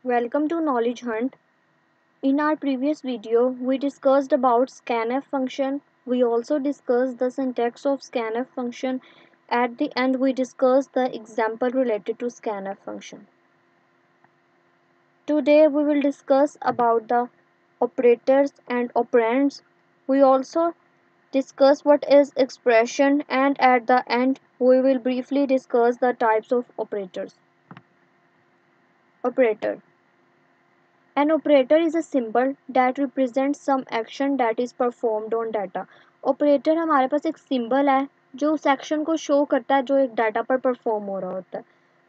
Welcome to Knowledge Hunt. In our previous video, we discussed about scanf function. We also discussed the syntax of scanf function. At the end, we discussed the example related to scanf function. Today, we will discuss about the operators and operands. We also discuss what is expression, and at the end, we will briefly discuss the types of operators. Operator. An operator is a symbol that represents some action that is performed on data. Operator हमारे पास एक symbol है जो उस action को show करता है जो एक data पर perform हो रहा होता है.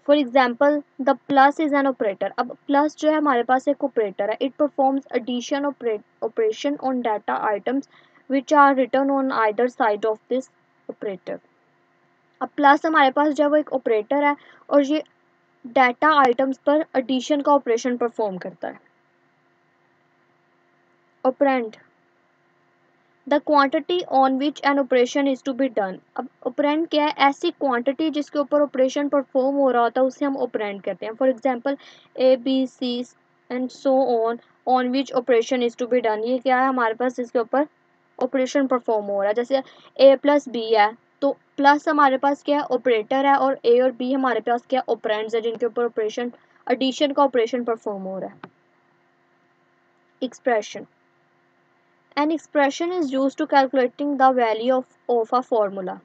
For example, the plus is an operator. अब plus जो है हमारे पास एक operator है. It performs addition operation on data items which are written on either side of this operator. अब plus हमारे पास जो है वो एक operator है और ये data items पर addition का operation perform करता है. Operand. The quantity on which an operation is to be done. अब operand क्या है? ऐसी quantity जिसके ऊपर operation perform हो रहा होता है उसे हम operand कहते हैं. For example, A, B, C and so on which operation is to be done. ये क्या है हमारे पास जिसके ऊपर operation perform हो रहा है. जैसे A plus B है तो plus हमारे पास क्या है operator है और A और B हमारे पास क्या है operands है जिनके ऊपर operation addition का operation perform हो रहा है. Expression. An expression is used to calculating the value of a formula.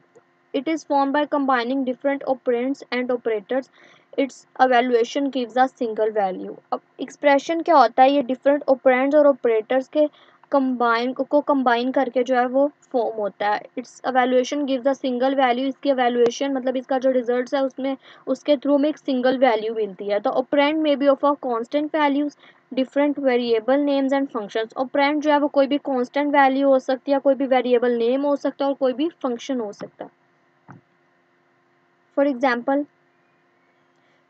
It is formed by combining different operands and operators. Its evaluation gives a single value. अब expression क्या होता है? ये different operands और operators के combine करके जो है वो form होता है. Its evaluation gives a single value. इसकी evaluation मतलब इसका जो results है उसमें उसके through में एक single value मिलती है. The operand may be of a constant values, different variable names and functions. Operand जो है वो कोई भी कांस्टेंट वैल्यू हो सकती है, कोई भी वेरिएबल नेम हो सकता है और कोई भी फंक्शन हो सकता है. For example,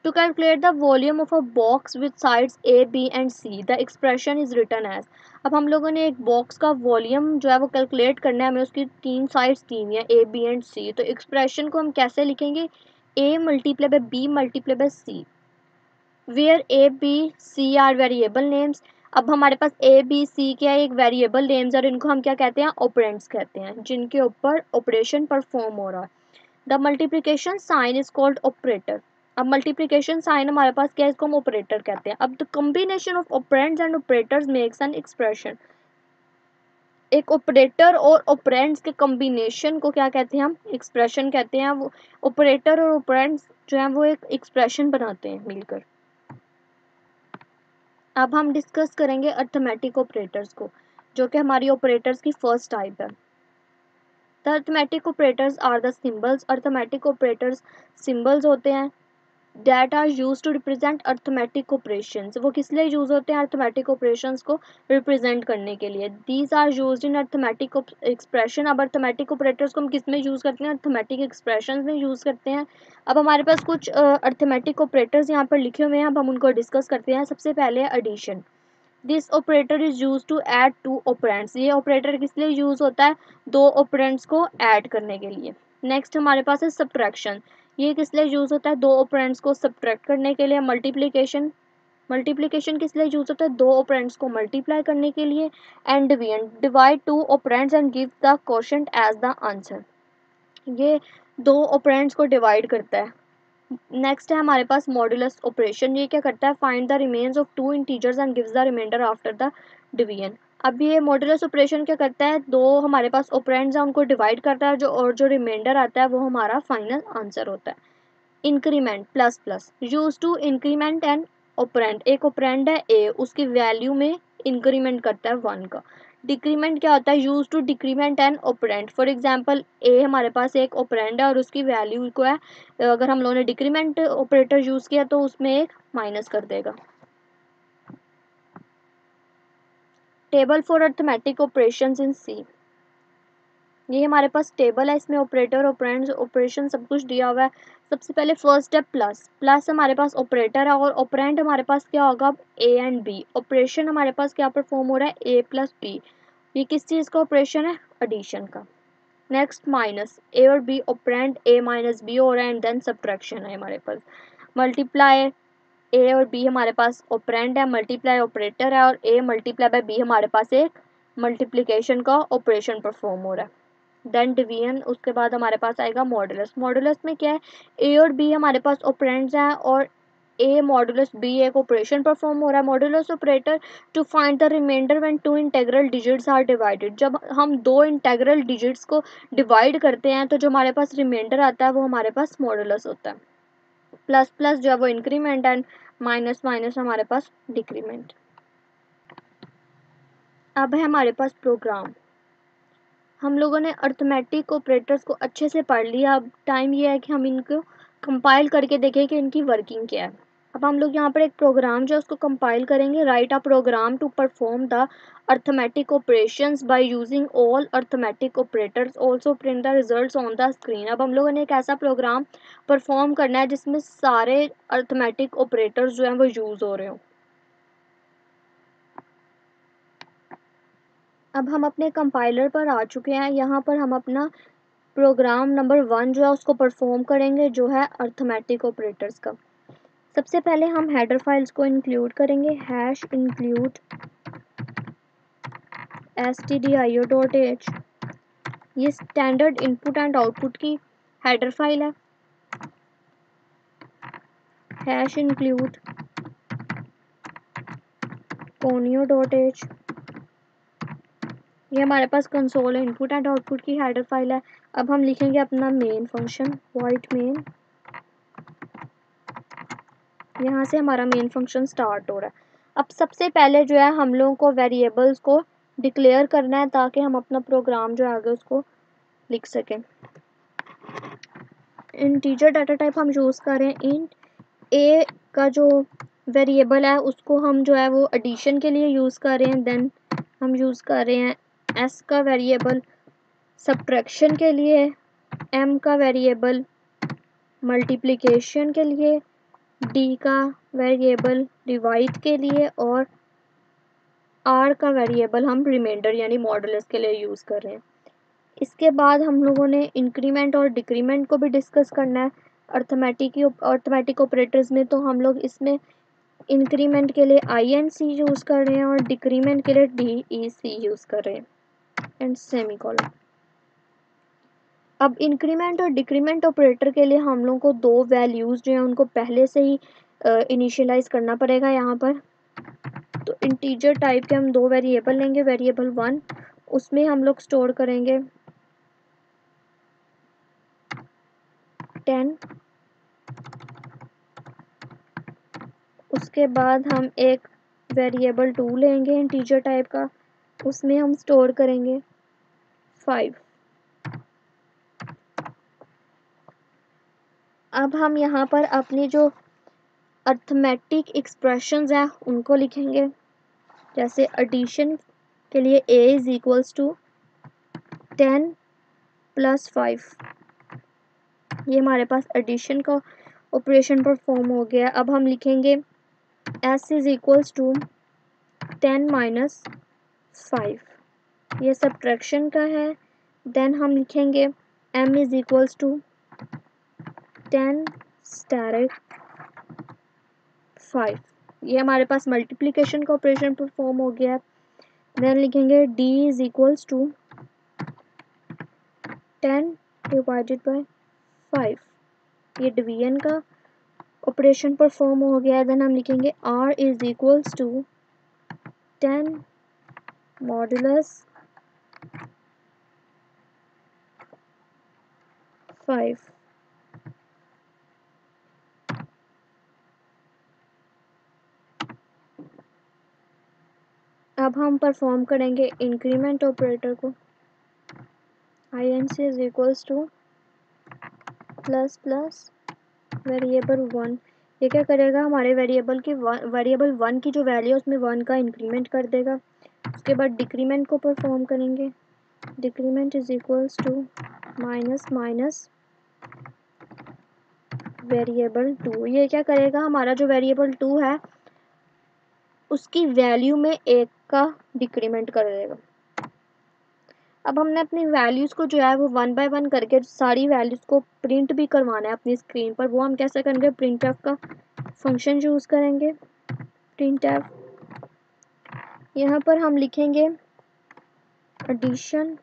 to calculate the volume of a box with sides A, B and C, the expression is written as. अब हम लोगों ने एक बॉक्स का वॉल्यूम जो है वो कैलकुलेट करना है, हमें उसकी तीन साइड्स दी हुई है A, B एंड C. तो एक्सप्रेशन को हम कैसे लिखेंगे? A multiply by B multiply by C, where A B C are variable names. अब हमारे पास ए बी सी क्या है? एक वेरिएबल नेम्स और इनको हम क्या कहते हैं? ऑपरेंड्स कहते हैं जिनके ऊपर ऑपरेशन परफॉर्म हो रहा है. The multiplication sign is called operator. अब मल्टीप्लिकेशन साइन हमारे पास क्या है? इसको हम ऑपरेटर कहते हैं. अब the combination of operands and operators makes an expression. एक ऑपरेटर और ऑपरेंड्स के कॉम्बिनेशन को क्या कहते हैं? हम एक्सप्रेशन कहते हैं. वो ऑपरेटर और ऑपरेंड्स जो है वो एक एक्सप्रेशन बनाते हैं मिलकर. अब हम डिस्कस करेंगे अर्थमेटिक ऑपरेटर्स को, जो कि हमारी ऑपरेटर्स की फर्स्ट टाइप है. The arithmetic operators are the symbols. Arithmetic operators symbols होते हैं that are use to represent arithmetic operations. वो किस लिए यूज होते हैं? अर्थमेटिक ऑपरेशंस को रिप्रेजेंट करने के लिए. These are use in arithmetic expression. अब अर्थमेटिक ऑपरेटर्स को हम किस में यूज करते हैं? अर्थमेटिक एक्सप्रेशंस में यूज करते हैं. अब हमारे पास कुछ अर्थमेटिक ऑपरेटर्स यहाँ पर लिखे हुए हैं, अब हम उनको डिस्कस करते हैं. सबसे पहले addition. This operator is use to add two operands. ये ऑपरेटर किस लिए यूज होता है? दो ऑपरेंड्स को ऐड करने के लिए. नेक्स्ट हमारे पास है सब्ट्रैक्शन. ये किस लिए यूज होता है? दो ऑपरेंड्स को सब्ट्रैक्ट करने के लिए. मल्टीप्लिकेशन. मल्टीप्लिकेशन किस लिए यूज होता है? दो ऑपरेंड्स को मल्टीप्लाई करने के लिए. And division. Divide two operands and give the quotient as the answer. ये दो ऑपरेंड्स को डिवाइड करता है. नेक्स्ट है हमारे पास मॉड्यूलस ऑपरेशन. ये क्या करता है? Find the remains of two integers and gives the remainder after the division. अब ये मॉड्यूलस ऑपरेशन क्या करता है? दो हमारे पास ऑपरेंड्स हैं उनको डिवाइड करता है, जो रिमाइंडर आता है वो हमारा फाइनल आंसर होता है. Increment plus plus. Use to increment and operand. एक ऑपरेंड है ए, उसकी वैल्यू में इंक्रीमेंट करता है 1 का. डिक्रीमेंट क्या होता है? Use to decrement an operand. For example, ए हमारे पास एक ऑपरेंड है और उसकी वैल्यू को है, अगर हम लोगों ने डिक्रीमेंट ऑपरेटर यूज किया तो उसमें एक माइनस कर देगा. Table for arithmetic operations in C. ये हमारे पास टेबल है, इसमें ऑपरेटर ऑपरेंड्स ऑपरेशन सब कुछ दिया हुआ है. सबसे पहले फर्स्ट है प्लस. प्लस हमारे पास ऑपरेटर है और ऑपरेंड हमारे पास क्या होगा? ए एंड बी. ऑपरेशन हमारे पास क्या परफॉर्म हो रहा है? ए प्लस बी. ये किस चीज़ का ऑपरेशन है? एडिशन का. Next minus. ए और B operand A minus B हो रहा है एंड देन सब्ट्रैक्शन है हमारे पास. मल्टीप्लाई. ए और बी हमारे पास ऑपरेंड है, मल्टीप्लाई ऑपरेटर है, और ए मल्टीप्लाई बाय बी हमारे पास एक मल्टीप्लिकेशन का ऑपरेशन परफॉर्म हो रहा है। देन डिवीजन, उसके बाद हमारे पास आएगा मॉडुलस। मॉडुलस में क्या है, ए और बी हमारे पास ऑपरेंड्स हैं और ए मॉडुलस बी एक ऑपरेशन परफॉर्म हो रहा है। Modulus operator to find the remainder when two integral digits are divided. जब हम दो इंटेग्रल डिजिट्स को डिवाइड करते हैं तो जो हमारे पास रिमाइंडर आता है वो हमारे पास मॉडुलस होता है। प्लस प्लस जो है वो इंक्रीमेंट एंड माइनस माइनस हमारे पास डिक्रीमेंट। अब है हमारे पास प्रोग्राम। हम लोगों ने अर्थमेटिक ऑपरेटर्स को अच्छे से पढ़ लिया। अब टाइम ये है कि हम इनको कंपाइल करके देखें कि इनकी वर्किंग क्या है। अब हम लोग यहाँ पर एक प्रोग्राम जो है उसको कंपाइल करेंगे। Write a program to perform the arithmetic operations by using all arithmetic operators, also print the results on the screen. अब हम लोगों ने एक ऐसा प्रोग्राम परफॉर्म करना है जिसमें सारे अर्थमेटिक ऑपरेटर्स जो हैं वो यूज़ हो रहे हों। अब हम अपने कंपाइलर पर आ चुके हैं। यहाँ पर हम अपना प्रोग्राम नंबर 1 जो है उसको परफॉर्म करेंगे, जो है अर्थमेटिक ऑपरेटर्स का। सबसे पहले हम हेडर फाइल्स को इंक्लूड करेंगे। हैश इंक्लूड stdio.h, ये स्टैंडर्ड इनपुट एंड आउटपुट की हेडर फाइल है। हैश इंक्लूड conio.h, ये हमारे पास कंसोल इनपुट एंड आउटपुट की हेडर फाइल है। अब हम लिखेंगे अपना मेन फंक्शन void main। यहाँ से हमारा मेन फंक्शन स्टार्ट हो रहा है। अब सबसे पहले जो है हम लोगों को वेरिएबल्स को डिक्लेयर करना है ताकि हम अपना प्रोग्राम जो आगे उसको लिख सकें। इंटीजर डाटा टाइप हम यूज़ करें। इंट ए का जो वेरिएबल है उसको हम जो है वो एडिशन के लिए यूज़ कर रहे हैं। देन हम यूज़ कर रहे हैं एस का वेरिएबल सब्ट्रैक्शन के लिए, एम का वेरिएबल मल्टीप्लिकेशन के लिए, डी का वेरिएबल डिवाइड के लिए, और आर का वेरिएबल हम रिमाइंडर यानी मॉडुलस के लिए यूज़ कर रहे हैं। इसके बाद हम लोगों ने इंक्रीमेंट और डिक्रीमेंट को भी डिस्कस करना है अर्थमेटिक ऑपरेटर्स में। तो हम लोग इसमें इंक्रीमेंट के लिए INC यूज़ कर रहे हैं और डिक्रीमेंट के लिए DEC यूज़ कर रहे हैं एंड सेमीकोलन। अब इंक्रीमेंट और डिक्रीमेंट ऑपरेटर के लिए हम लोग को दो वैल्यूज़ जो हैं उनको पहले से ही इनिशियलाइज करना पड़ेगा यहाँ पर। तो इंटीजर टाइप के हम दो वेरिएबल लेंगे। वेरिएबल 1 उसमें हम लोग स्टोर करेंगे 10। उसके बाद हम एक वेरिएबल 2 लेंगे इंटीजर टाइप का, उसमें हम स्टोर करेंगे 5। अब हम यहाँ पर अपनी जो अर्थमेटिक एक्सप्रेशंस हैं उनको लिखेंगे। जैसे एडिशन के लिए a इज़ इक्वल्स टू 10 + 5, ये हमारे पास एडिशन का ऑपरेशन परफॉर्म हो गया। अब हम लिखेंगे s इज़ इक्वल्स टू 10 - 5, ये सब्ट्रैक्शन का है। देन हम लिखेंगे m इज़ इक्वल्स टू 10 * 5, ये हमारे पास मल्टीप्लिकेशन का ऑपरेशन परफॉर्म हो गया। देन लिखेंगे d इज़ इक्वल्स टू 10 / 5, ये डिवीजन का ऑपरेशन परफॉर्म हो गया। देन हम लिखेंगे r is equals to 10 modulus 5। अब हम परफॉर्म करेंगे इंक्रीमेंट ऑपरेटर को। INC is equals to plus plus variable 1, ये क्या करेगा, हमारे वेरिएबल 1 की जो वैल्यू है उसमें 1 का इंक्रीमेंट कर देगा। उसके बाद डिक्रीमेंट को परफॉर्म करेंगे। Decrement is equals to minus minus variable 2, ये क्या करेगा, हमारा जो वेरिएबल 2 है उसकी वैल्यू में 1 का डिक्रीमेंट कर देगा। अब हमने अपनी वैल्यूज़ को जो है वो 1 बाय 1 करके सारी वैल्यूज़ को प्रिंट भी करवाना है अपनी स्क्रीन पर। वो हम कैसे करेंगे, प्रिंटफ का फंक्शन यूज़ करेंगे printf। यहाँ पर हम लिखेंगे एडिशन,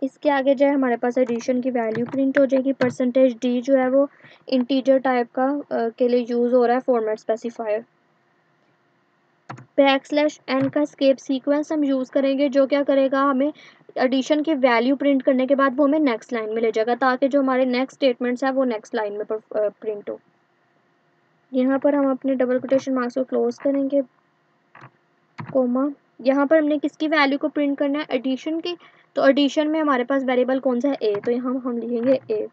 इसके आगे जो है हमारे पास एडिशन की वैल्यू प्रिंट हो जाएगी। परसेंटेज डी जो है वो इंटीजर टाइप का के लिए यूज़ हो रहा है फॉर्मेट स्पेसिफायर। बैकस्लैश एन का एस्केप सीक्वेंस हम यूज़ करेंगे, जो क्या करेगा, हमें एडिशन की वैल्यू प्रिंट करने के बाद वो हमें नेक्स्ट लाइन में ले जाएगा, ताकि जो हमारे नेक्स्ट स्टेटमेंट्स हैं वो नेक्स्ट लाइन में प्रिंट हो। यहाँ पर हम अपने डबल कोटेशन मार्क्स को क्लोज करेंगे, कोमा। यहाँ पर हमने किसकी वैल्यू को प्रिंट करना है, एडिशन की। तो एडिशन में हमारे पास वेरिएबल कौन सा है, ए, तो यहाँ हम लिखेंगे ए।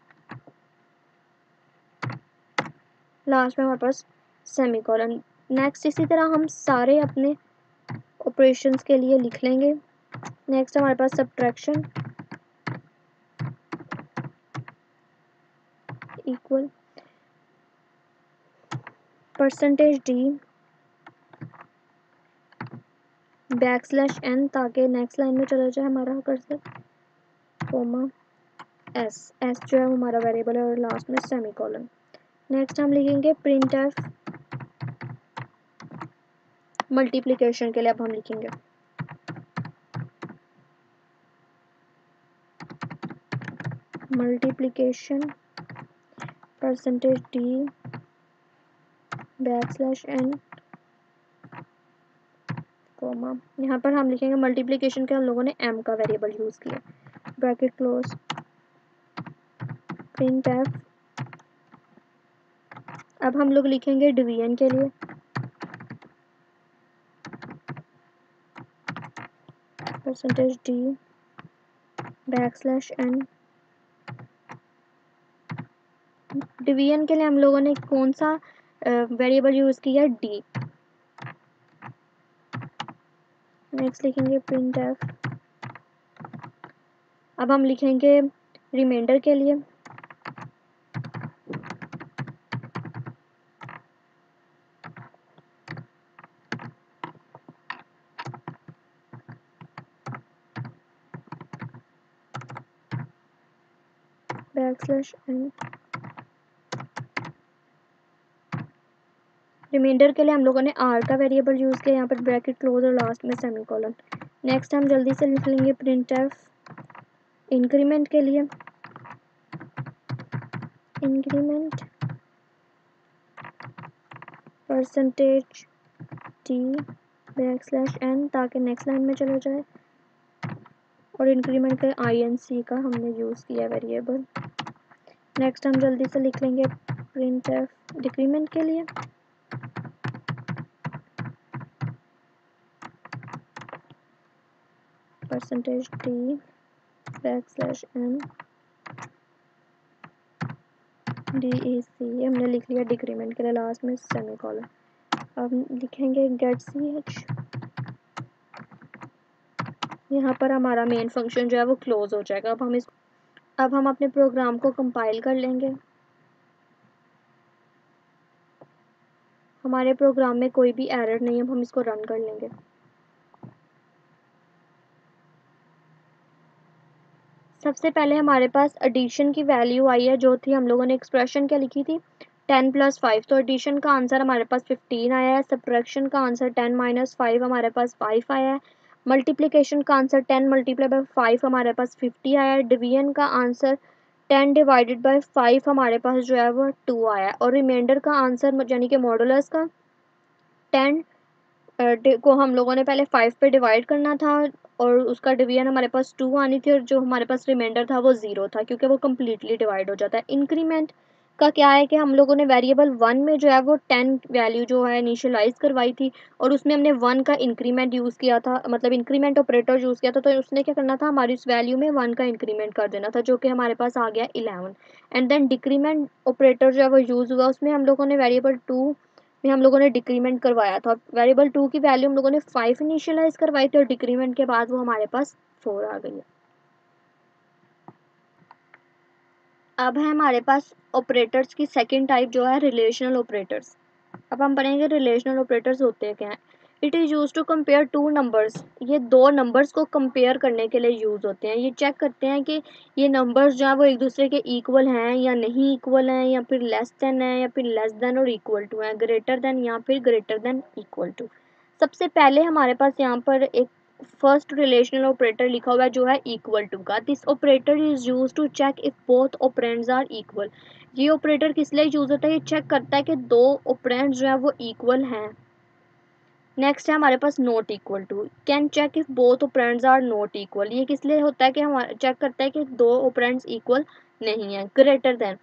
लास्ट में हमारे पास सेमीकोलन। नेक्स्ट इसी तरह हम सारे अपने ऑपरेशंस के लिए लिख लेंगे। नेक्स्ट हमारे पास subtraction equal percentage D backslash N, ताकि नेक्स्ट लाइन में चला जाए हमारा कर्सर, कोमा एस। एस जो है हमारा वेरिएबल है, और लास्ट में सेमीकोलन। नेक्स्ट हम लिखेंगे प्रिंटफ मल्टीप्लिकेशन के लिए। अब हम लिखेंगे multiplication percentage D backslash N, comma. यहाँ पर हम लिखेंगे मल्टीप्लिकेशन के हम लोगों ने m का वेरिएबल यूज़ किया, ब्रैकेट क्लोज, प्रिंटफ। अब हम लोग लिखेंगे डिवीजन के लिए percentage D backslash N. Division के लिए हम लोगों ने कौन सा वेरिएबल यूज़ किया, डी। नेक्स्ट लिखेंगे प्रिंटफ। अब हम लिखेंगे रिमाइंडर के लिए बैकस्लैश एन। रिमाइंडर के लिए हम लोगों ने आर का वेरिएबल यूज़ किया, यहाँ पर ब्रैकेट क्लोज और लास्ट में सेमीकोलन। नेक्स्ट हम जल्दी से लिख लेंगे प्रिंटफ इंक्रीमेंट के लिए increment percentage T backslash N, ताकि नेक्स्ट लाइन में चला जाए। और इंक्रीमेंट का INC का हमने यूज़ किया वेरिएबल। नेक्स्ट हम जल्दी से लिख लेंगे प्रिंटफ डिक्रीमेंट के लिए percentage T backslash N DEC हमने लिख लिया डिक्रीमेंट के लिए, लास्ट में सेमीकोलन। अब लिखेंगे गेट CH। यहाँ पर हमारा मेन फंक्शन जो है वो क्लोज हो जाएगा। अब हम अपने प्रोग्राम को कंपाइल कर लेंगे। हमारे प्रोग्राम में कोई भी एरर नहीं है, अब हम इसको रन कर लेंगे। सबसे पहले हमारे पास एडिशन की वैल्यू आई है, जो थी हम लोगों ने एक्सप्रेशन क्या लिखी थी, 10 + 5। तो एडिशन का आंसर हमारे पास 15 आया है। सब्ट्रैक्शन का आंसर 10 - 5 हमारे पास 5 आया है। मल्टीप्लिकेशन का आंसर 10 × 5 हमारे पास 50 आया है। डिवीजन का आंसर 10 / 5 हमारे पास जो है वो 2 आया है। और रिमाइंडर का आंसर यानी कि मॉडुलस का 10 को हम लोगों ने पहले 5 पे डिवाइड करना था, और उसका डिवीजन हमारे पास 2 आनी थी, और जो हमारे पास रिमाइंडर था वो 0 था, क्योंकि वो कम्प्लीटली डिवाइड हो जाता है। इंक्रीमेंट का क्या है कि हम लोगों ने वेरिएबल 1 में जो है वो 10 वैल्यू जो है इनिशियलाइज करवाई थी, और उसमें हमने 1 का इंक्रीमेंट यूज़ किया था, मतलब इंक्रीमेंट ऑपरेटर यूज़ किया था। तो उसने क्या करना था, हमारी उस वैल्यू में 1 का इंक्रीमेंट कर देना था, जो कि हमारे पास आ गया 11। एंड देन डिक्रीमेंट ऑपरेटर जो है वो यूज़ हुआ, उसमें हम लोगों ने वेरिएबल 2 में हम लोगों ने डिक्रीमेंट करवाया था। वेरिएबल 2 की वैल्यू हम लोगों ने 5 इनिशियलाइज करवाई थी, और डिक्रीमेंट के बाद वो हमारे पास 4 आ गई है। अब है हमारे पास ऑपरेटर्स की सेकंड टाइप जो है रिलेशनल ऑपरेटर्स। अब हम पढ़ेंगे रिलेशनल ऑपरेटर्स होते क्या हैं। It is use to compare two numbers, ये दो नंबर्स को कंपेयर करने के लिए यूज़ होते हैं। ये चेक करते हैं कि ये नंबर्स जो हैं वो एक दूसरे के इक्वल हैं या नहीं इक्वल हैं, या फिर लेस देन है या फिर लेस देन और इक्वल टू है, ग्रेटर देन या फिर ग्रेटर देन इक्वल टू। सबसे पहले हमारे पास यहाँ पर एक फर्स्ट रिलेशनल ऑपरेटर लिखा हुआ है जो है इक्वल टू का। This operator is use to check if both operands are equal. ये ऑपरेटर किस लिए यूज होता है? ये चेक करता है कि दो ऑपरेंड्स जो है वो इक्वल हैं। नेक्स्ट है हमारे पास not equal to, can check if both operands are not equal. ये किस लिए होता है कि हमारा चेक करता है कि दो ऑपरेंड्स इक्वल नहीं है। Greater than,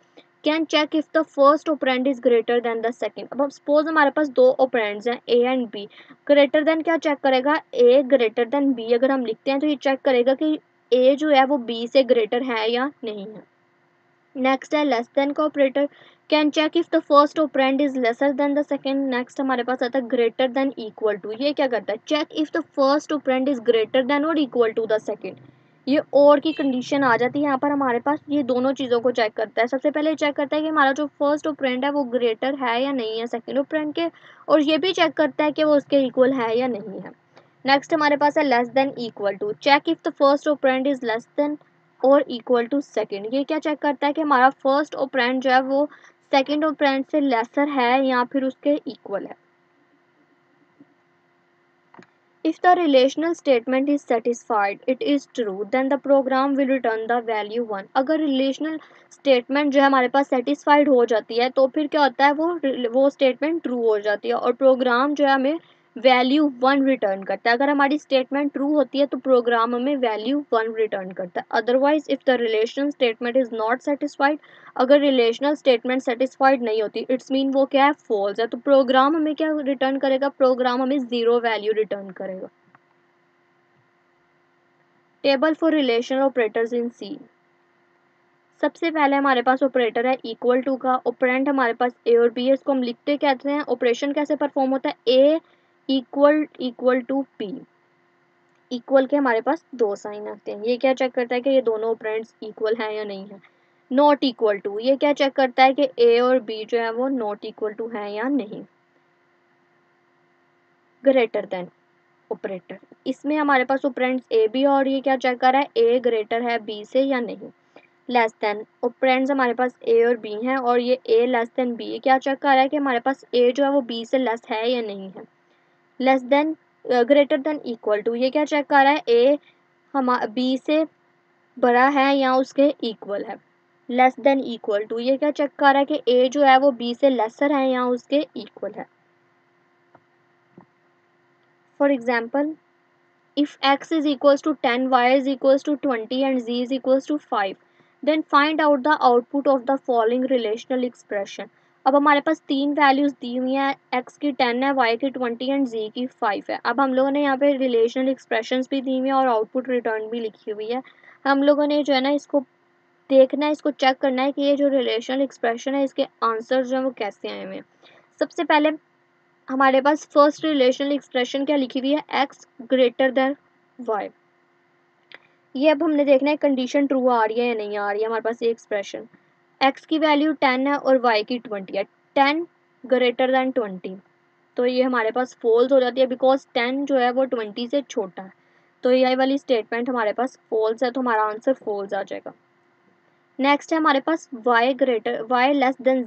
can check if the first operand is greater than the second. अब सपोज हमारे पास दो ऑपरेंड्स हैं A and B, greater than क्या चेक करेगा? ए ग्रेटर देन बी अगर हम लिखते हैं तो ये चेक करेगा कि ए जो है वो बी से ग्रेटर है या नहीं है। नेक्स्ट है लेस देन का operator, can check if the first operand is lesser than the second. Next हमारे पास आता है ग्रेटर देन इक्वल टू। ये क्या करता है? Check if the first operand is greater than और इक्वल टू द सेकंड। ये और की कंडीशन आ जाती है यहाँ पर हमारे पास। ये दोनों चीज़ों को चेक करता है। सबसे पहले चेक करता है कि हमारा जो फर्स्ट ऑपरेंड है वो ग्रेटर है या नहीं है सेकंड ऑपरेंड के, और ये भी चेक करता है कि वो उसके इक्वल है या नहीं है। नेक्स्ट हमारे पास है less than equal to, check if the first operand is less than और इक्वल टू सेकंड। ये क्या चेक करता है कि हमारा फर्स्ट ऑपरेंड जो है वो सेकंड ऑपरेंड से लेसर है या फिर उसके इक्वल है। If the relational statement is satisfied, it is true, then the program will return the value 1। अगर relational statement जो है हमारे पास satisfied हो जाती है तो फिर क्या होता है, वो statement true हो जाती है और program जो है हमें वैल्यू 1 रिटर्न करता है। अगर हमारी स्टेटमेंट ट्रू होती है तो प्रोग्राम हमें वैल्यू 1 रिटर्न करता है। Otherwise if the relational statement is not satisfied, अगर रिलेशनल स्टेटमेंट सेटिस्फाइड नहीं होती, इट्स मीन वो क्या है? फॉल्स है। तो प्रोग्राम हमें क्या रिटर्न करेगा? प्रोग्राम हमें 0 वैल्यू रिटर्न करेगा। Table for relational operators in C. सबसे पहले हमारे पास ऑपरेटर है इक्वल टू का, ऑपरेंड हमारे पास ए और बी है। इसको हम लिखते कहते हैं, ऑपरेशन कैसे परफॉर्म होता है? ए इक्वल टू बी। इक्वल के हमारे पास दो साइन आते हैं। ये क्या चेक करता है कि ये दोनों ऑपरेंड्स इक्वल हैं या नहीं है। नॉट इक्वल टू, ये क्या चेक करता है कि ए और बी जो है वो नॉट इक्वल टू है या नहीं। ग्रेटर देन ऑपरेटर, इसमें हमारे पास ऑपरेंड्स ए बी और ये क्या चेक कर रहा है? ए ग्रेटर है बी से या नहीं। लेस देन, ऑपरेंड्स हमारे पास ए और बी हैं और ये ए लेस देन बी, क्या चेक कर रहा है कि हमारे पास ए जो है वो बी से लेस है या नहीं है। Less than greater than equal to, ये क्या चेक कर रहा है? ए हम बी से बड़ा है या उसके इक्वल है। लेस देन इक्वल टू, ये क्या चेक कर रहा है कि ए जो है वो बी से लेसर है या उसके इक्वल है। For example, if x is equals to 10, y is equals to 20 and z is equals to 5, then find out the output of the following relational expression। अब हमारे पास तीन वैल्यूज दी हुई हैं, x की 10 है, y की 20 एंड z की 5 है। अब हम लोगों ने यहाँ पे रिलेशनल एक्सप्रेशंस भी दी हुई हैं और आउटपुट रिटर्न भी लिखी हुई है। हम लोगों ने जो है ना इसको देखना है, इसको चेक करना है कि ये जो रिलेशनल एक्सप्रेशन है इसके आंसर जो है वो कैसे आए हुए हैं। सबसे पहले हमारे पास फर्स्ट रिलेशनल एक्सप्रेशन क्या लिखी हुई है? x greater than y। ये अब हमने देखना है कंडीशन ट्रू आ रही है या नहीं आ रही है। हमारे पास ये एक्सप्रेशन x की वैल्यू 10 है और y की 20 है, 10 ग्रेटर देन 20, तो ये हमारे पास फॉल्स हो जाती है बिकॉज 10 जो है वो 20 से छोटा है। तो ये वाली स्टेटमेंट हमारे पास फॉल्स है, तो हमारा आंसर फॉल्स आ जाएगा। नेक्स्ट है हमारे पास y less than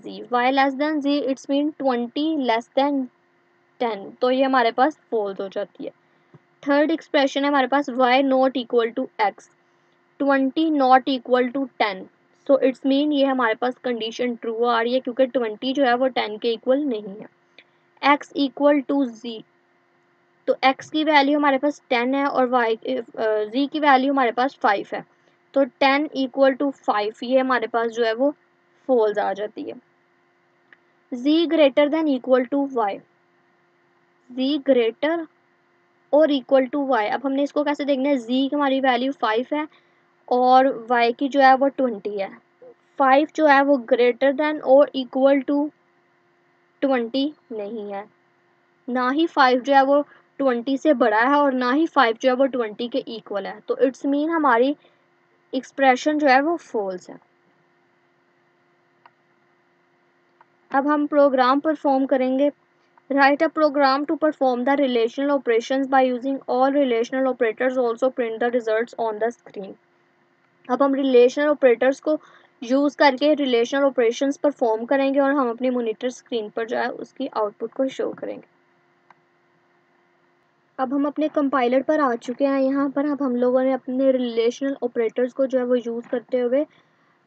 z, it's mean 20 less than 10, तो ये हमारे पास फॉल्स हो जाती है। थर्ड एक्सप्रेशन है हमारे पास y not equal to x, 20 not equal to 10, so it's mean ये हमारे पास कंडीशन ट्रू आ रही है क्योंकि 20 जो है वो 10 के इक्वल नहीं है। x इक्वल टू z, तो x की वैल्यू हमारे पास 10 है और z की वैल्यू हमारे पास 5 है, तो 10 इक्वल टू 5 ये हमारे पास जो है वो फॉल्स आ जाती है। z greater than equal to y, z greater और इक्वल टू y। अब हमने इसको कैसे देखना है? z की हमारी वैल्यू 5 है और y की जो है वो 20 है। 5 जो है वो ग्रेटर देन और इक्वल टू 20 नहीं है, ना ही 5 जो है वो 20 से बड़ा है और ना ही 5 जो है वो 20 के इक्वल है, तो इट्स मीन हमारी एक्सप्रेशन जो है वो फॉल्स है। अब हम प्रोग्राम परफॉर्म करेंगे। Write a program to perform the relational operations by using all relational operators also print the results on the screen. अब हम रिलेशनल ऑपरेटर्स को यूज़ करके रिलेशनल ऑपरेशंस परफॉर्म करेंगे और हम अपनी मॉनिटर स्क्रीन पर जो है उसकी आउटपुट को शो करेंगे। अब हम अपने कंपाइलर पर आ चुके हैं। यहाँ पर अब हम लोगों ने अपने रिलेशनल ऑपरेटर्स को जो है वो यूज़ करते हुए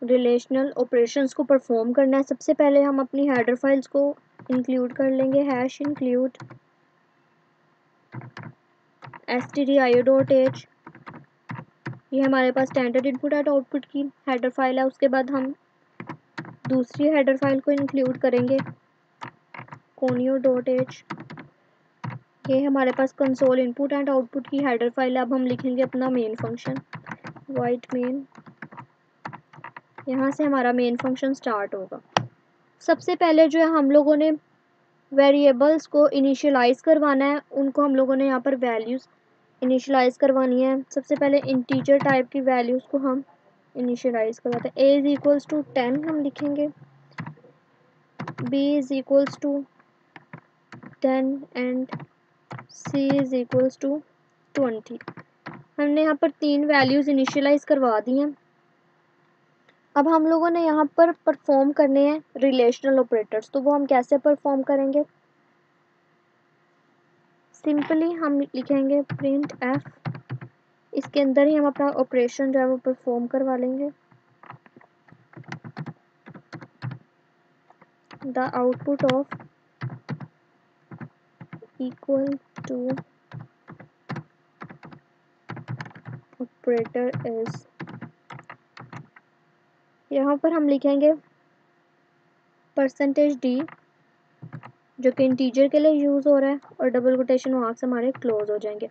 रिलेशनल ऑपरेशंस को परफॉर्म करना है। सबसे पहले हम अपनी हेडर फाइल्स को इंक्लूड कर लेंगे, हैश इंक्लूड stdio.h। ये हमारे पास स्टैंडर्ड इनपुट एंड आउटपुट की हेडर फाइल है। उसके बाद हम दूसरी हेडर फाइल को इंक्लूड करेंगे conio.h। ये हमारे पास कंसोल इनपुट एंड आउटपुट की हेडर फाइल है। अब हम लिखेंगे अपना मेन फंक्शन वाइट मेन। यहाँ से हमारा मेन फंक्शन स्टार्ट होगा। सबसे पहले जो है हम लोगों ने वेरिएबल्स को इनिशियलाइज करवाना है। उनको हम लोगों ने यहाँ पर वैल्यूज़ इनिशियलाइज करवानी है। सबसे पहले इंटीजर टाइप की वैल्यूज़ को हम इनिशियलाइज करवाते हैं। a इज़ इक्वल्स टू 10 हम लिखेंगे, b is equals to 10 and c is equals to 20। हमने यहाँ पर 3 वैल्यूज़ इनिशियलाइज करवा दी हैं। अब हम लोगों ने यहाँ पर परफॉर्म करने हैं रिलेशनल ऑपरेटर्स। तो वो हम कैसे परफॉर्म करेंगे? सिंपली हम लिखेंगे प्रिंट एफ, इसके अंदर ही हम अपना ऑपरेशन जो है वो परफॉर्म करवा लेंगे। The output of equal to operator is, यहाँ पर हम लिखेंगे %d जो कि इंटीजर के लिए यूज़ हो रहा है और डबल कोटेशन मार्क्स हमारे क्लोज हो जाएंगे,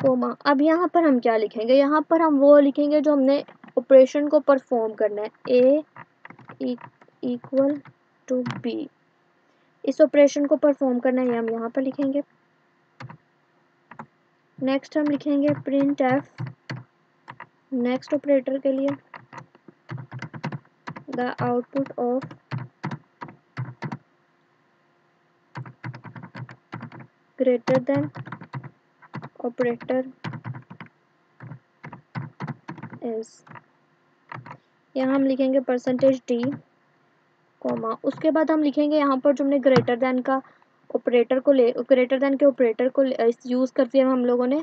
कोमा। अब यहाँ पर हम क्या लिखेंगे? यहाँ पर हम वो लिखेंगे जो हमने ऑपरेशन को परफॉर्म करना है, a इक्वल टू b। इस ऑपरेशन को परफॉर्म करना है, ये हम यहाँ पर लिखेंगे। नेक्स्ट हम लिखेंगे प्रिंट एफ नेक्स्ट ऑपरेटर के लिए the output of greater than operator is, यहाँ हम लिखेंगे %d, कोमा। उसके बाद हम लिखेंगे यहाँ पर जो हमने ग्रेटर देन का ऑपरेटर को ग्रेटर देन के ऑपरेटर को यूज़ करते हुए हम लोगों ने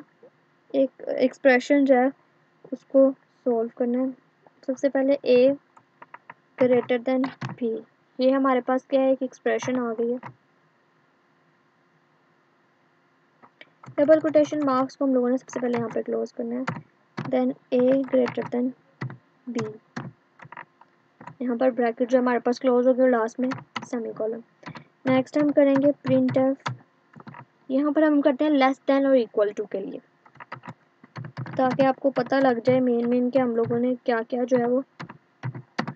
एक एक्सप्रेशन जो है उसको सॉल्व करना है। सबसे पहले a ग्रेटर देन b, ये हमारे पास क्या है? एक एक्सप्रेशन आ गई है। डबल कोटेशन मार्क्स को हम लोगों ने सबसे पहले यहाँ पे क्लोज करना है। Then a greater than b, यहाँ पर ब्रैकेट जो हमारे पास क्लोज हो गया और लास्ट में सेमीकोलन। नेक्स्ट हम करेंगे प्रिंट एफ, यहाँ पर हम करते हैं लेस देन और इक्वल टू के लिए, ताकि आपको पता लग जाए मेन के हम लोगों ने क्या क्या जो है वो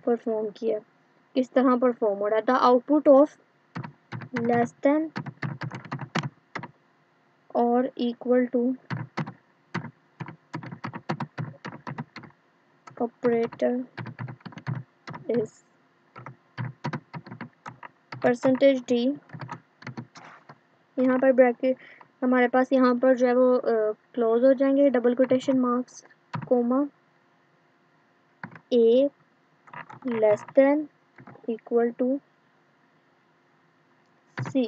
परफॉर्म किया, किस तरह परफॉर्म हो रहा है। The output of less than और equal to operator is %d, यहाँ पर ब्रैकेट हमारे पास यहाँ पर जो है वो क्लोज हो जाएंगे, double quotation marks, comma, a less than equal to c।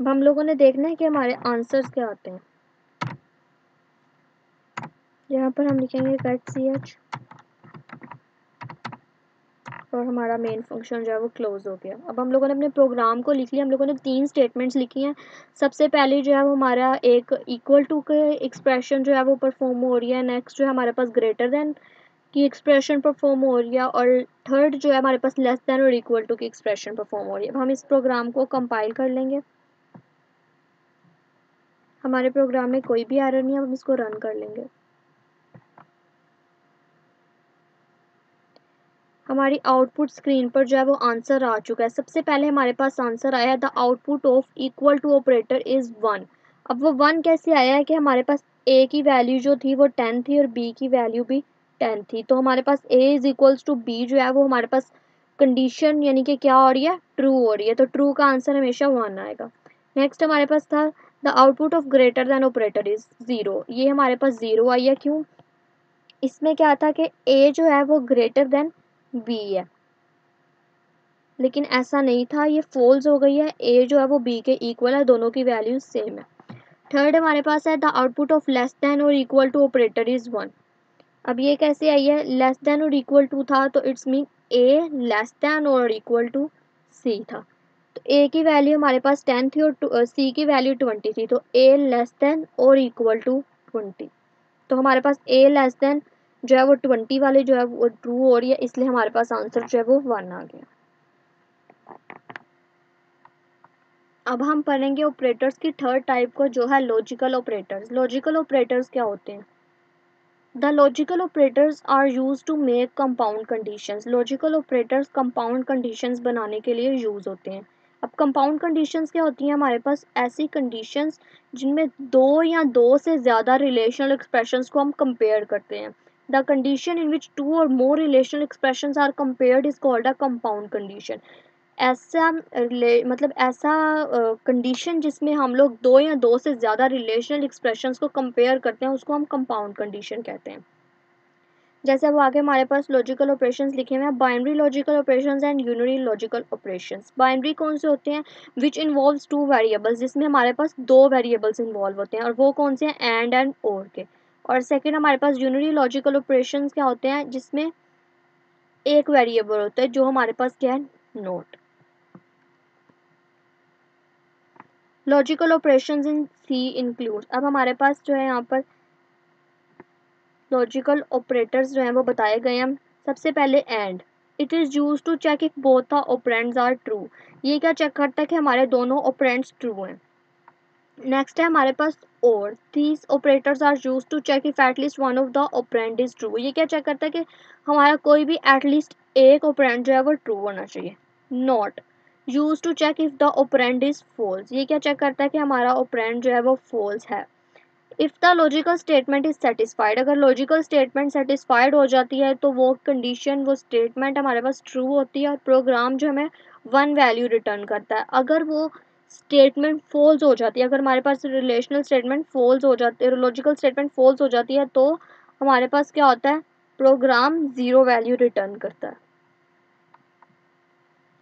अब हम लोगों ने देखना है कि हमारे आंसर्स क्या आते हैं। यहाँ पर हम लिखेंगे कट ch और हमारा मेन फंक्शन जो है वो क्लोज हो गया। अब हम लोगों ने अपने प्रोग्राम को लिख लिया। हम लोगों ने 3 स्टेटमेंट्स लिखी हैं। सबसे पहले जो है वो हमारा एक इक्वल टू के एक्सप्रेशन जो है वो परफॉर्म हो रही है। नेक्स्ट जो है हमारे पास ग्रेटर देन की एक्सप्रेशन परफॉर्म हो रही है और थर्ड जो है हमारे पास लेस देन और इक्वल टू की एक्सप्रेशन परफॉर्म हो रही है। अब हम इस प्रोग्राम को कंपाइल कर लेंगे। हमारे प्रोग्राम में कोई भी एरर नहीं है, हम इसको रन कर लेंगे। हमारी आउटपुट स्क्रीन पर जो है वो आंसर आ चुका है। सबसे पहले हमारे पास आंसर आया the output of equal to operator is 1। अब वो 1 कैसे आया है कि हमारे पास a की वैल्यू जो थी वो 10 थी और b की वैल्यू भी 10 थी। तो हमारे पास a is equals to b जो है वो हमारे पास कंडीशन यानी कि क्या हो रही है, ट्रू हो रही है, तो ट्रू का आंसर हमेशा 1 आएगा। नेक्स्ट हमारे पास था the output of greater than operator is 0, ये हमारे पास 0 आई है, क्यों? इसमें क्या था कि ए जो है वो ग्रेटर देन बी है, लेकिन ऐसा नहीं था, ये फॉल्स हो गई है, ए जो है वो बी के इक्वल है, दोनों की वैल्यूज सेम है। थर्ड हमारे पास है the output of less than और इक्वल टू ऑपरेटर इज 1। अब ये कैसे आई है, लेस देन और इक्वल टू था तो it's mean A less than और इक्वल टू सी था, तो ए की वैल्यू हमारे पास 10 थी और सी की वैल्यू 20 थी, तो ए लेस देन और इक्वल टू 20, तो हमारे पास ए लेस देन जो है वो 20 वाली जो है वो ट्रू हो रही है, इसलिए हमारे पास आंसर जो है वो 1 आ गया। अब हम पढ़ेंगे ऑपरेटर्स की थर्ड टाइप को, जो है लॉजिकल ऑपरेटर्स। लॉजिकल ऑपरेटर्स क्या होते हैं? The logical operators are use to make compound conditions. Logical operators compound conditions बनाने के लिए यूज होते हैं। अब कंपाउंड कंडीशंस क्या होती हैं? हमारे पास ऐसी कंडीशंस जिनमें दो या दो से ज़्यादा रिलेशनल एक्सप्रेशंस को हम कंपेयर करते हैं। The condition in which two or more relational expressions are compared is called a compound condition. ऐसा मतलब ऐसा कंडीशन जिसमें हम लोग दो या दो से ज़्यादा रिलेशनल एक्सप्रेशंस को कंपेयर करते हैं, उसको हम कंपाउंड कंडीशन कहते हैं। जैसे अब आगे हमारे पास लॉजिकल ऑपरेशंस लिखे हुए हैं, binary logical operations and unary logical operations. Binary कौन से होते हैं? विच इन्वॉल्व्स टू वेरिएबल्स, जिसमें हमारे पास दो वेरिएबल्स इन्वॉल्व होते हैं, और वो कौन से हैं? एंड और के। और सेकेंड हमारे पास यूनरी लॉजिकल ऑपरेशंस क्या होते हैं? जिसमें एक वेरिएबल होता है, जो हमारे पास क्या है? Note. Logical operations in C include, अब हमारे पास जो है यहाँ पर लॉजिकल ऑपरेटर्स जो हैं वो बताए गए हैं। सबसे पहले and, it is use to check if both the operands are true. ये क्या चेक करता है कि हमारे दोनों ऑपरेंड्स ट्रू हैं। नेक्स्ट है हमारे पास और, these operators are use to check if at least one of the operand is true. ये क्या चेक करता है कि हमारा कोई भी एटलीस्ट एक ऑपरेंड जो है वो ट्रू होना चाहिए। Not, used to check if the operand is false. ये क्या चेक करता है कि हमारा ऑपरेंड जो है वो फॉल्स है। If the logical statement is satisfied, अगर लॉजिकल स्टेटमेंट सेटिस्फाइड हो जाती है तो वो कंडीशन, वो स्टेटमेंट हमारे पास ट्रू होती है और प्रोग्राम जो हमें 1 वैल्यू रिटर्न करता है। अगर वो स्टेटमेंट फॉल्स हो जाती है, अगर हमारे पास रिलेशनल स्टेटमेंट फॉल्स हो जाती है, लॉजिकल स्टेटमेंट फॉल्स हो जाती है, तो हमारे पास क्या होता है? प्रोग्राम 0 वैल्यू रिटर्न करता है।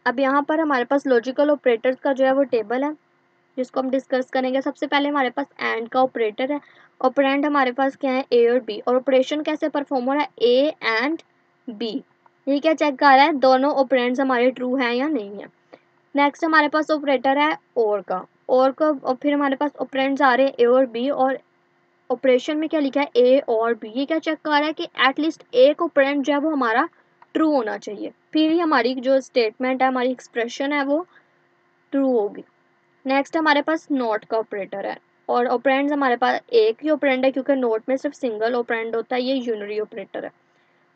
अब यहाँ पर हमारे पास लॉजिकल ऑपरेटर्स का जो है वो टेबल है, जिसको हम डिस्कस करेंगे। सबसे पहले हमारे पास एंड का ऑपरेटर है। ऑपरेंड हमारे पास क्या है? ए और बी। और ऑपरेशन कैसे परफॉर्म हो रहा है? A and b. ये क्या चेक कर रहा है? दोनों ऑपरेंड्स हमारे ट्रू हैं या नहीं है। नेक्स्ट हमारे पास ऑपरेटर है और का। और फिर हमारे पास ऑपरेंड्स आ रहे हैं ए और बी, और ऑपरेशन में क्या लिखा है? ए और बी। ये क्या चेक कर रहा है कि एटलीस्ट एक ऑपरेंड जो है वो हमारा ट्रू होना चाहिए, फिर ही हमारी जो स्टेटमेंट है, हमारी एक्सप्रेशन है, वो ट्रू होगी। नेक्स्ट हमारे पास नॉट का ऑपरेटर है, और ऑपरेंड्स हमारे पास एक ही ऑपरेंड है, क्योंकि नॉट में सिर्फ सिंगल ऑपरेंड होता है, ये यूनरी ऑपरेटर है।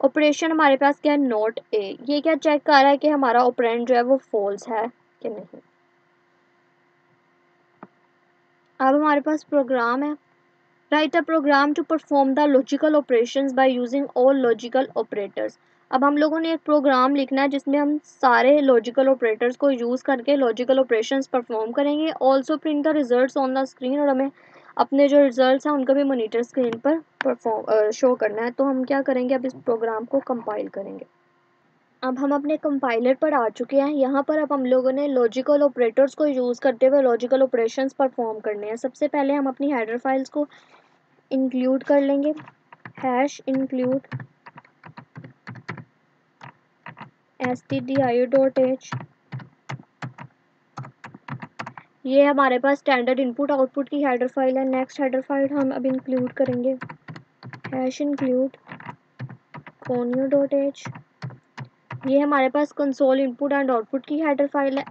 ऑपरेशन हमारे पास क्या है? Not a. ये क्या चेक कर रहा है कि हमारा ऑपरेंड जो है वो फॉल्स है कि नहीं। अब हमारे पास प्रोग्राम है। Write a program to perform the logical operations by using all logical operators. अब हम लोगों ने एक प्रोग्राम लिखना है जिसमें हम सारे लॉजिकल ऑपरेटर्स को यूज़ करके लॉजिकल ऑपरेशंस परफॉर्म करेंगे। Also print the results on the screen, और हमें अपने जो रिजल्ट्स हैं उनका भी मॉनिटर स्क्रीन पर शो करना है। तो हम क्या करेंगे? अब इस प्रोग्राम को कंपाइल करेंगे। अब हम अपने कंपाइलर पर आ चुके हैं। यहाँ पर अब हम लोगों ने लॉजिकल ऑपरेटर्स को यूज़ करते हुए लॉजिकल ऑपरेशंस परफॉर्म करने हैं। सबसे पहले हम अपनी हेडर फाइल्स को इंक्लूड कर लेंगे। हैश इंक्लूड stdio.h, ये हमारे पास स्टैंडर्ड इनपुट आउटपुट की हेडर फाइल है। नेक्स्ट हेडर फाइल हम अब इंक्लूड करेंगे हैश इंक्लूड conio.h, ये हमारे पास कंसोल इनपुट एंड आउटपुट की हेडर फाइल है।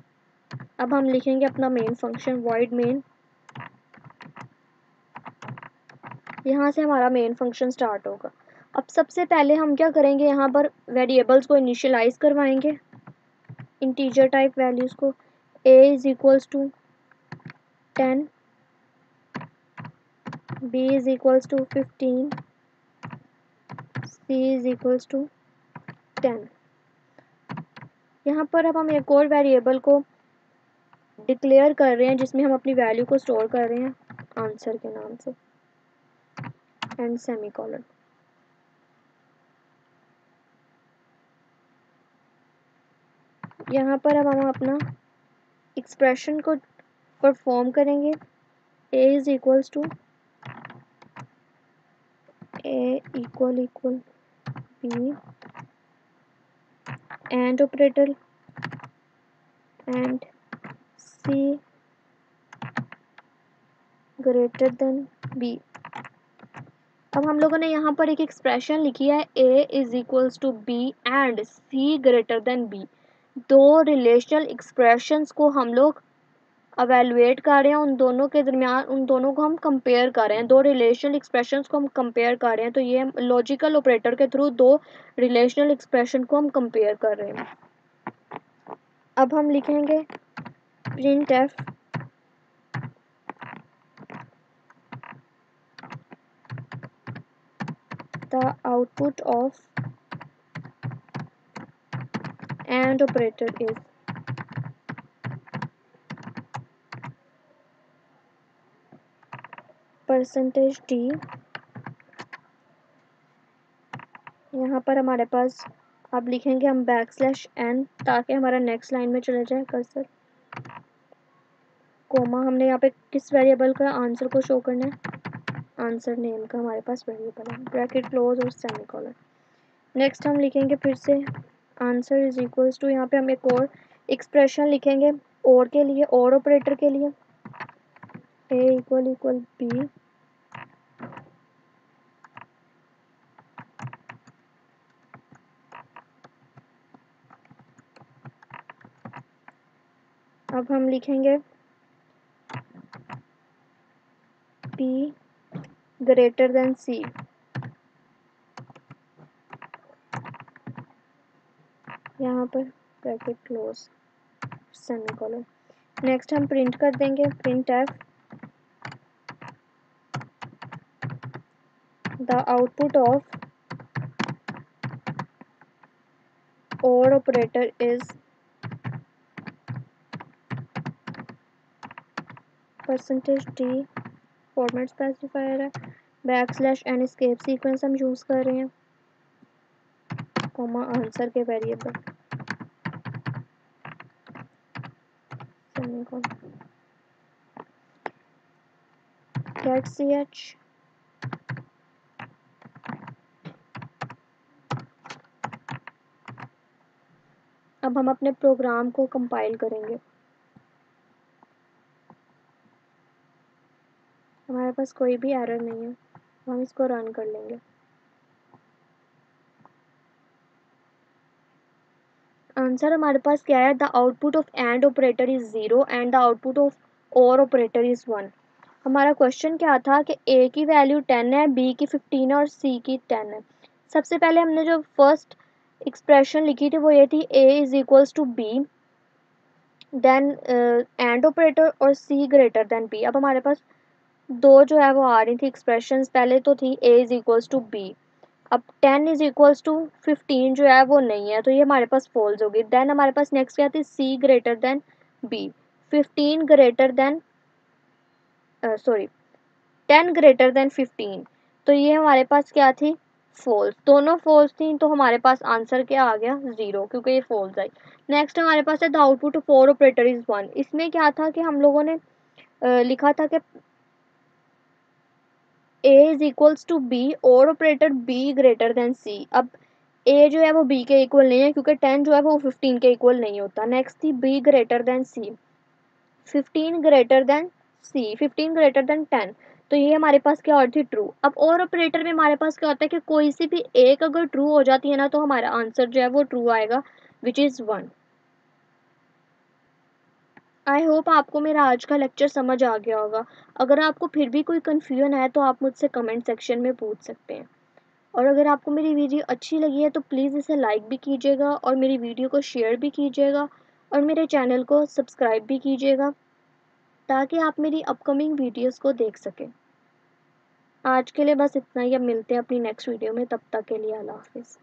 अब हम लिखेंगे अपना मेन फंक्शन void main, यहाँ से हमारा मेन फंक्शन स्टार्ट होगा। अब सबसे पहले हम क्या करेंगे? यहाँ पर वेरिएबल्स को इनिशियलाइज करवाएंगे, इंटीजर टाइप वैल्यूज़ को। a is equals to 10, b is equals to 15, c is equals to 10। यहाँ पर अब हम एक और वेरिएबल को डिक्लेयर कर रहे हैं जिसमें हम अपनी वैल्यू को स्टोर कर रहे हैं आंसर के नाम से एंड सेमीकोलन। यहाँ पर अब हम अपना एक्सप्रेशन को परफॉर्म करेंगे। a is equals to a equal b and operator and c greater than b। अब हम लोगों ने यहाँ पर एक एक्सप्रेशन लिखी है a is equals to b and c greater than b। दो रिलेशनल एक्सप्रेशंस को हम लोग अवेलुएट कर रहे हैं, उन दोनों के दरमियान उन दोनों को हम कंपेयर कर रहे हैं, दो रिलेशनल एक्सप्रेशंस को हम कंपेयर कर रहे हैं। तो ये लॉजिकल ऑपरेटर के थ्रू दो रिलेशनल एक्सप्रेशन को हम कंपेयर कर रहे हैं। अब हम लिखेंगे print F the output of AND operator is percentage d। यहाँ पर हमारे पास अब लिखेंगे हम \n ताकि हमारा नेक्स्ट लाइन में चले जाए कर्सर, कोमा हमने यहाँ पे किस वेरिएबल का आंसर को शो करना है, आंसर नेम का हमारे पास वेरिएबल है, ब्रैकेट क्लोज और सेमीकोलन। नेक्स्ट हम लिखेंगे फिर से आंसर इज इक्वल्स टू, यहाँ पे हम एक और एक्सप्रेशन लिखेंगे और के लिए, और ऑपरेटर के लिए a इक्वल b अब हम लिखेंगे p ग्रेटर देन c। यहाँ पर ब्रैकेट क्लोज सेमीकोलन। नेक्स्ट हम प्रिंट कर देंगे printf the output of or operator is percentage d, format specifier है, \n एस्केप सीक्वेंस हम यूज कर रहे हैं, कोमा आंसर के वेरिएबल गेट ch। अब हम अपने प्रोग्राम को कंपाइल करेंगे। हमारे पास कोई भी एरर नहीं है, हम इसको रन कर लेंगे। आंसर हमारे पास क्या है, the output of and operator is 0 and the output of or operator is 1। हमारा क्वेश्चन क्या था कि a की वैल्यू 10 है, b की 15 है और c की 10 है। सबसे पहले हमने जो फर्स्ट एक्सप्रेशन लिखी थी वो ये थी a is equals to b then and operator और c ग्रेटर देन b। अब हमारे पास दो जो है वो आ रही थी एक्सप्रेशंस, पहले तो थी a is equals to b, अब 10 इज इक्वल्स टू 15 जो है वो नहीं है तो ये हमारे पास फॉल्स होगी। देन हमारे पास नेक्स्ट क्या थी, c greater than b, 15 greater than 10 greater than 15, तो ये हमारे पास क्या थी, फॉल्स। दोनों फॉल्स थी तो हमारे पास आंसर क्या आ गया, 0, क्योंकि ये फॉल्स आई। नेक्स्ट हमारे पास है the output of or operator is 1। इसमें क्या था कि हम लोगों ने लिखा था कि a is equals to b और operator b greater than c। अब a जो है वो b के इक्वल नहीं है क्योंकि 10 जो है वो 15 के इक्वल नहीं होता। नेक्स्ट थी b greater than c, 15 greater than c, 15 greater than 10, तो ये हमारे पास क्या और थी, ट्रू। अब और ऑपरेटर में हमारे पास क्या होता है कि कोई सी भी एक अगर ट्रू हो जाती है ना तो हमारा आंसर जो है वो ट्रू आएगा, विच इज़ 1। आई होप आपको मेरा आज का लेक्चर समझ आ गया होगा। अगर आपको फिर भी कोई कन्फ्यूजन है तो आप मुझसे कमेंट सेक्शन में पूछ सकते हैं। और अगर आपको मेरी वीडियो अच्छी लगी है तो प्लीज़ इसे लाइक भी कीजिएगा और मेरी वीडियो को शेयर भी कीजिएगा और मेरे चैनल को सब्सक्राइब भी कीजिएगा ताकि आप मेरी अपकमिंग वीडियोस को देख सकें। आज के लिए बस इतना ही, अब मिलते हैं अपनी नेक्स्ट वीडियो में, तब तक के लिए अल्लाह हाफिज़।